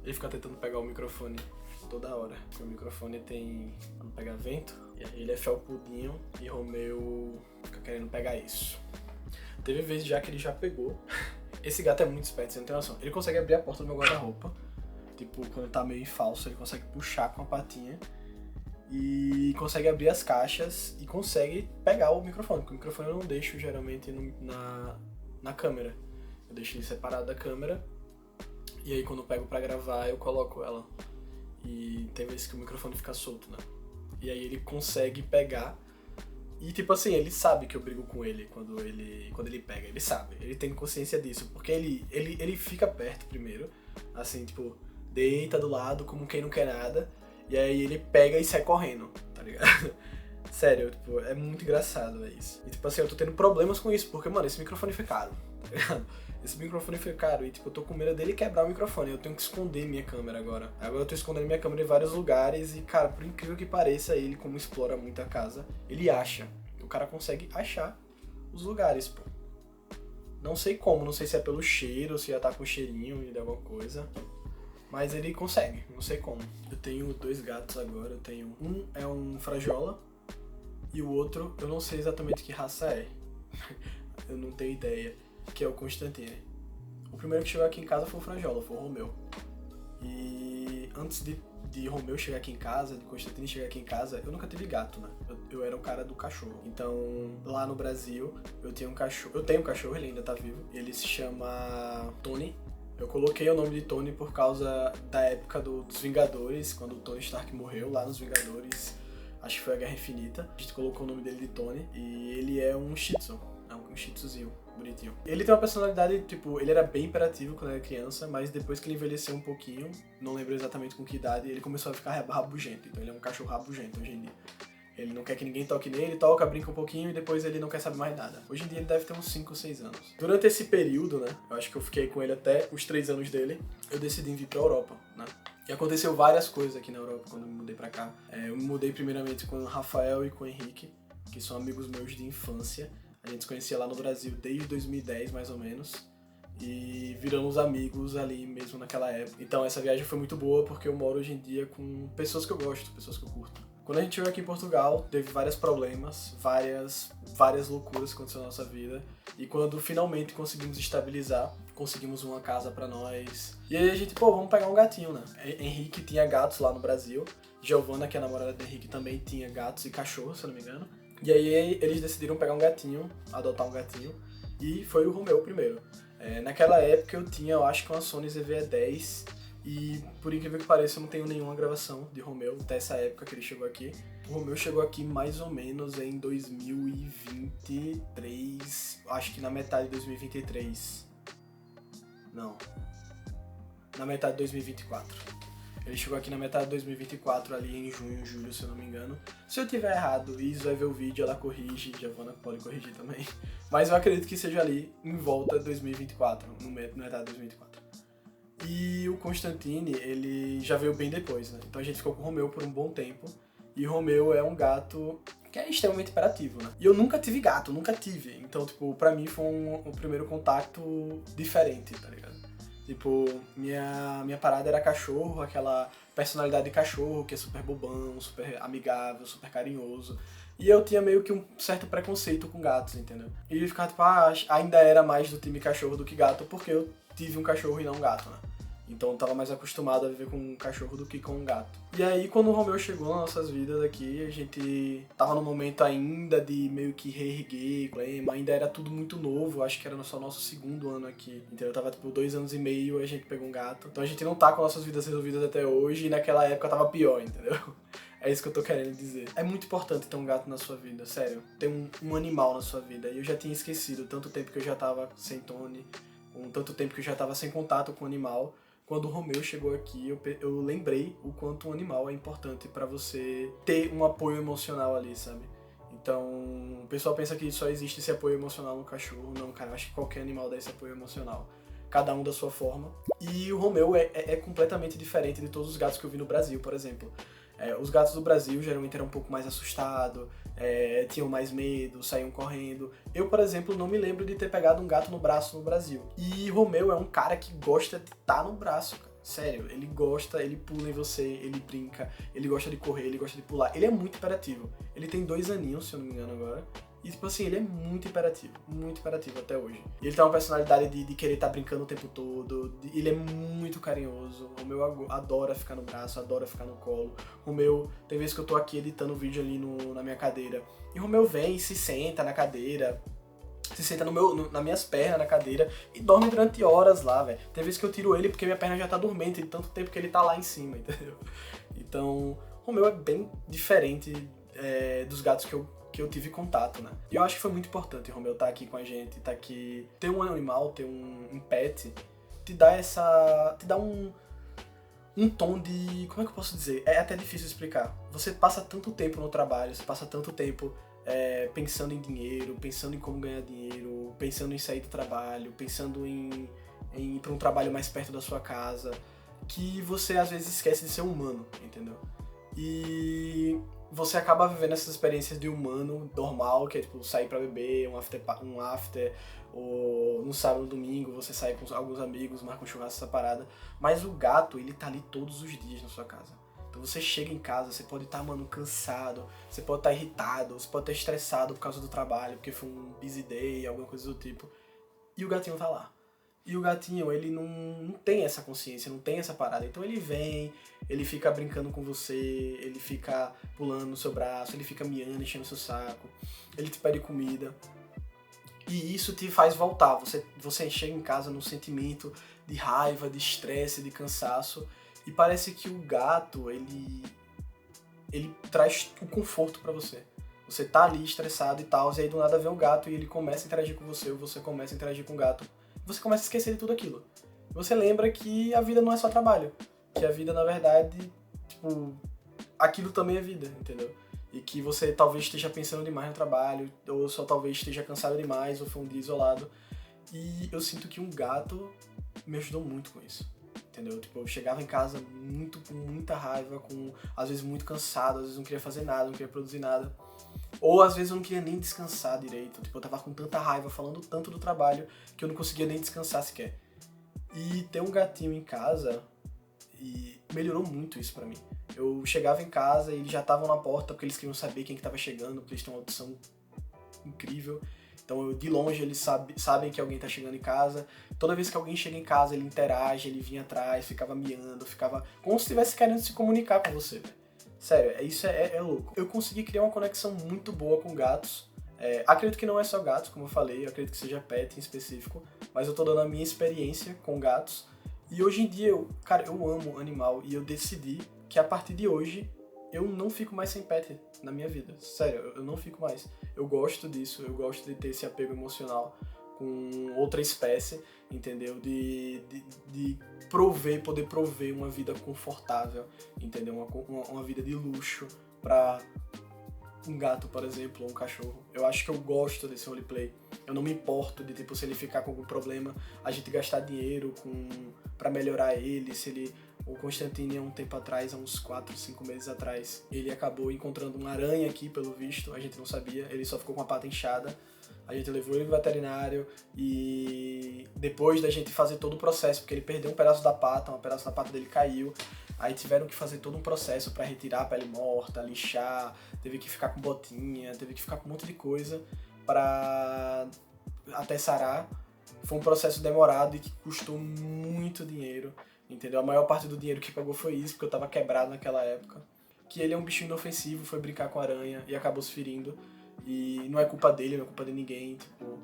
Ele fica tentando pegar o microfone toda hora. Porque o microfone tem... Quando pega vento, ele é felpudinho e Romeu fica querendo pegar isso. Teve vezes já que ele já pegou. Esse gato é muito esperto, você não tem noção. Ele consegue abrir a porta do meu guarda-roupa. Tipo, quando tá meio em falso, ele consegue puxar com a patinha. E consegue abrir as caixas e consegue pegar o microfone. Porque o microfone eu não deixo geralmente na câmera. Eu deixo ele separado da câmera. E aí quando eu pego pra gravar, eu coloco ela. E tem vezes que o microfone fica solto, né? E aí ele consegue pegar. E tipo assim, ele sabe que eu brigo com ele quando ele pega. Ele sabe, ele tem consciência disso. Porque ele fica perto primeiro. Assim, tipo, deita do lado como quem não quer nada. E aí ele pega e sai correndo, tá ligado? Sério, tipo, é muito engraçado, é isso. E tipo assim, eu tô tendo problemas com isso, porque, mano, esse microfone foi caro, tá ligado? Esse microfone foi caro e, tipo, eu tô com medo dele quebrar o microfone. Eu tenho que esconder minha câmera agora. Agora eu tô escondendo minha câmera em vários lugares e, cara, por incrível que pareça, ele, como explora muito a casa, ele acha. O cara consegue achar os lugares, pô. Não sei como, não sei se é pelo cheiro, se já tá com cheirinho de alguma coisa. Mas ele consegue, não sei como. Eu tenho 2 gatos agora, eu tenho... Um é um Frajola e o outro, eu não sei exatamente que raça é. Eu não tenho ideia, que é o Constantine. O primeiro que chegou aqui em casa foi o Frajola, foi o Romeu. E antes de Romeu chegar aqui em casa, de Constantine chegar aqui em casa, eu nunca tive gato, né? Eu era o cara do cachorro. Então, lá no Brasil, eu tenho um cachorro, ele ainda tá vivo. Ele se chama Tony. Eu coloquei o nome de Tony por causa da época dos Vingadores, quando o Tony Stark morreu lá nos Vingadores, acho que foi a Guerra Infinita. A gente colocou o nome dele de Tony e ele é um Shih Tzu, um Shih Tzuzinho, bonitinho. Ele tem uma personalidade, tipo, ele era bem imperativo quando era criança, mas depois que ele envelheceu um pouquinho, não lembro exatamente com que idade, ele começou a ficar rabugento, então ele é um cachorro rabugento hoje em dia. Ele não quer que ninguém toque nele, toca, brinca um pouquinho e depois ele não quer saber mais nada. Hoje em dia ele deve ter uns 5 ou 6 anos. Durante esse período, né, eu acho que eu fiquei com ele até os 3 anos dele, eu decidi vir pra Europa, né. E aconteceu várias coisas aqui na Europa quando eu me mudei pra cá. Eu me mudei primeiramente com o Rafael e com o Henrique, que são amigos meus de infância. A gente se conhecia lá no Brasil desde 2010, mais ou menos. E viramos amigos ali mesmo naquela época. Então essa viagem foi muito boa porque eu moro hoje em dia com pessoas que eu gosto, pessoas que eu curto. Quando a gente chegou aqui em Portugal, teve vários problemas, várias loucuras que aconteceram na nossa vida. E quando finalmente conseguimos estabilizar, conseguimos uma casa pra nós. E aí a gente, vamos pegar um gatinho, né? Henrique tinha gatos lá no Brasil. Giovana, que é a namorada do Henrique, também tinha gatos e cachorros, se eu não me engano. E aí eles decidiram pegar um gatinho, adotar um gatinho. E foi o Romeu primeiro. Naquela época eu tinha, eu acho que uma Sony ZV-E10. E por incrível que pareça, eu não tenho nenhuma gravação de Romeu até essa época que ele chegou aqui. O Romeu chegou aqui mais ou menos em 2023, acho que na metade de 2023. Não, na metade de 2024. Ele chegou aqui na metade de 2024, ali em junho, julho, se eu não me engano. Se eu tiver errado, Is vai ver o vídeo, ela corrige, Giovana pode corrigir também. Mas eu acredito que seja ali em volta de 2024, no metade de 2024. E o Constantine, ele já veio bem depois, né? Então a gente ficou com o Romeu por um bom tempo. E o Romeu é um gato que é extremamente hiperativo, né? E eu nunca tive gato, nunca tive. Então, tipo, pra mim foi um primeiro contato diferente, tá ligado? Tipo, minha parada era cachorro, aquela personalidade de cachorro que é super bobão, super amigável, super carinhoso. E eu tinha meio que um certo preconceito com gatos, entendeu? E eu ficava tipo, ainda era mais do time cachorro do que gato, porque eu tive um cachorro e não um gato, né? Então eu tava mais acostumado a viver com um cachorro do que com um gato. E aí quando o Romeu chegou nas nossas vidas aqui, a gente tava no momento ainda de meio que reerguer, ainda era tudo muito novo, acho que era só nosso 2º ano aqui. Então eu tava tipo 2 anos e meio, a gente pegou um gato. Então a gente não tá com nossas vidas resolvidas até hoje e naquela época tava pior, entendeu? É isso que eu tô querendo dizer. É muito importante ter um gato na sua vida, sério. Ter um animal na sua vida. E eu já tinha esquecido tanto tempo que eu já tava sem Tony, tanto tempo que eu já tava sem contato com o animal. Quando o Romeu chegou aqui, eu lembrei o quanto um animal é importante pra você ter um apoio emocional ali, sabe? Então, o pessoal pensa que só existe esse apoio emocional no cachorro. Não, cara, eu acho que qualquer animal dá esse apoio emocional. Cada um da sua forma. E o Romeu é completamente diferente de todos os gatos que eu vi no Brasil, por exemplo. Os gatos do Brasil geralmente eram um pouco mais assustados, tinham mais medo, saíam correndo. Eu, por exemplo, não me lembro de ter pegado um gato no braço no Brasil. E Romeu é um cara que gosta de estar no braço, cara. Sério, ele gosta, ele pula em você, ele brinca, ele gosta de correr, ele gosta de pular. Ele é muito hiperativo. Ele tem 2 aninhos, se eu não me engano agora. E, tipo assim, ele é muito hiperativo até hoje. E ele tem uma personalidade de querer estar brincando o tempo todo. Ele é muito carinhoso. O meu adora ficar no braço, adora ficar no colo. O meu, tem vezes que eu tô aqui editando o vídeo ali na minha cadeira. E o Romeu vem e se senta na cadeira. Se senta nas minhas pernas, na cadeira, e dorme durante horas lá, velho. Tem vezes que eu tiro ele porque minha perna já tá dormente, de tanto tempo que ele tá lá em cima, entendeu? Então, o meu é bem diferente dos gatos que eu tive contato, né? E eu acho que foi muito importante o Romeu estar aqui com a gente, tá aqui. Ter um animal, ter um pet, te dá um tom de... Como é que eu posso dizer? É até difícil explicar. Você passa tanto tempo no trabalho, você passa tanto tempo pensando em dinheiro, pensando em como ganhar dinheiro, pensando em sair do trabalho, pensando em ir para um trabalho mais perto da sua casa, que você às vezes esquece de ser humano, entendeu? E você acaba vivendo essas experiências de humano normal, que é tipo sair pra beber, um after, ou no sábado, domingo, você sai com alguns amigos, marca um churrasco, essa parada. Mas o gato, ele tá ali todos os dias na sua casa. Então você chega em casa, você pode estar, cansado, você pode estar irritado, você pode estar estressado por causa do trabalho, porque foi um busy day, alguma coisa do tipo. E o gatinho tá lá. E o gatinho, ele não tem essa consciência, não tem essa parada. Então ele vem, ele fica brincando com você, ele fica pulando no seu braço, ele fica miando, enchendo o seu saco, ele te pede comida. E isso te faz voltar. Você chega em casa num sentimento de raiva, de estresse, de cansaço. E parece que o gato, ele traz o conforto pra você. Você tá ali estressado e tal, e aí do nada vem um gato e ele começa a interagir com você, ou você começa a interagir com o gato. Você começa a esquecer de tudo aquilo. Você lembra que a vida não é só trabalho. Que a vida, na verdade, tipo, aquilo também é vida, entendeu? E que você talvez esteja pensando demais no trabalho, ou só talvez esteja cansado demais, ou foi um dia isolado. E eu sinto que um gato me ajudou muito com isso. Entendeu? Tipo, eu chegava em casa com muita raiva, às vezes muito cansado, às vezes não queria fazer nada, não queria produzir nada. Ou às vezes eu não queria nem descansar direito. Tipo, eu tava com tanta raiva, falando tanto do trabalho, que eu não conseguia nem descansar sequer. E ter um gatinho em casa melhorou muito isso pra mim. Eu chegava em casa e eles já estavam na porta porque eles queriam saber quem que tava chegando, porque eles têm uma audição incrível. Então, de longe, eles sabem que alguém tá chegando em casa. Toda vez que alguém chega em casa, ele interage, ele vinha atrás, ficava miando, ficava como se estivesse querendo se comunicar com você, velho. Sério, isso é louco. Eu consegui criar uma conexão muito boa com gatos. Acredito que não é só gatos, como eu falei, eu acredito que seja pet em específico, mas eu tô dando a minha experiência com gatos. E hoje em dia, eu amo animal e eu decidi que a partir de hoje eu não fico mais sem pet na minha vida. Sério, eu não fico mais. Eu gosto disso, eu gosto de ter esse apego emocional com outra espécie, entendeu? De poder prover uma vida confortável, entendeu? Uma vida de luxo para um gato, por exemplo, ou um cachorro. Eu acho que eu gosto desse roleplay. Eu não me importo de, tipo, se ele ficar com algum problema, a gente gastar dinheiro pra melhorar ele, se ele... O Constantine, há um tempo atrás, há uns 4, 5 meses atrás, ele acabou encontrando uma aranha aqui, pelo visto, a gente não sabia, ele só ficou com a pata inchada. A gente levou ele no veterinário e depois da gente fazer todo o processo, porque ele perdeu um pedaço da pata dele caiu, aí tiveram que fazer todo um processo pra retirar a pele morta, lixar, teve que ficar com botinha, teve que ficar com um monte de coisa pra até sarar. Foi um processo demorado e que custou muito dinheiro. Entendeu? A maior parte do dinheiro que pagou foi isso, porque eu tava quebrado naquela época. Que ele é um bichinho inofensivo, foi brincar com a aranha e acabou se ferindo. E não é culpa dele, não é culpa de ninguém, tipo...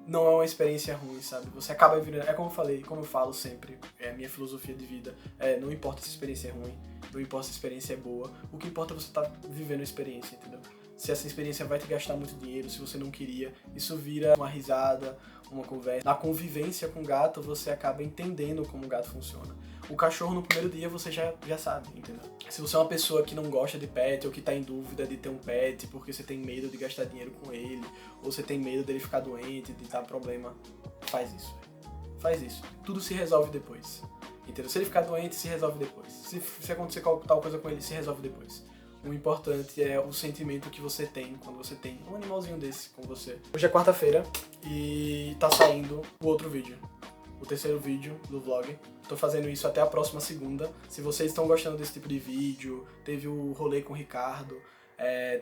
Não é uma experiência ruim, sabe? Você acaba virando... É como eu falei, como eu falo sempre, é a minha filosofia de vida. Não importa se a experiência é ruim, não importa se a experiência é boa. O que importa é você estar vivendo a experiência, entendeu? Se essa experiência vai te gastar muito dinheiro, se você não queria, isso vira uma risada, uma conversa. Na convivência com o gato, você acaba entendendo como o gato funciona. O cachorro, no primeiro dia, você já sabe, entendeu? Se você é uma pessoa que não gosta de pet, ou que tá em dúvida de ter um pet, porque você tem medo de gastar dinheiro com ele, ou você tem medo dele ficar doente, de dar problema, faz isso. Faz isso. Tudo se resolve depois. Entendeu? Se ele ficar doente, se resolve depois. Se acontecer tal coisa com ele, se resolve depois. O importante é o sentimento que você tem quando você tem um animalzinho desse com você. Hoje é quarta-feira e tá saindo o outro vídeo. o terceiro vídeo do vlog. Tô fazendo isso até a próxima segunda. Se vocês estão gostando desse tipo de vídeo, teve o rolê com o Ricardo,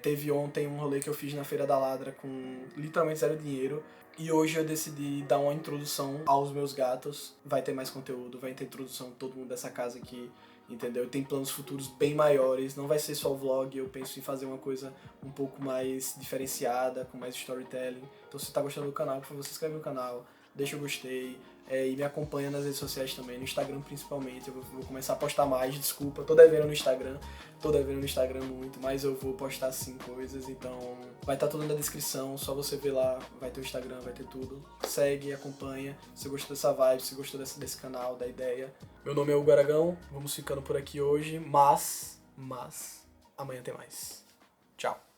teve ontem um rolê que eu fiz na Feira da Ladra com literalmente zero dinheiro. E hoje eu decidi dar uma introdução aos meus gatos. Vai ter mais conteúdo, vai ter introdução de todo mundo dessa casa aqui, entendeu? Tem planos futuros bem maiores, não vai ser só vlog, eu penso em fazer uma coisa um pouco mais diferenciada, com mais storytelling. Então se você tá gostando do canal, por favor, se inscreve no canal, deixa o gostei, e me acompanha nas redes sociais também, no Instagram principalmente. Eu vou começar a postar mais, desculpa, tô devendo no Instagram muito, mas eu vou postar sim coisas, então vai estar tudo na descrição, só você ver lá, vai ter o Instagram, vai ter tudo. Segue, acompanha, se gostou dessa vibe, se gostou desse canal, da ideia. Meu nome é Hugo Aragão, vamos ficando por aqui hoje, mas amanhã tem mais. Tchau.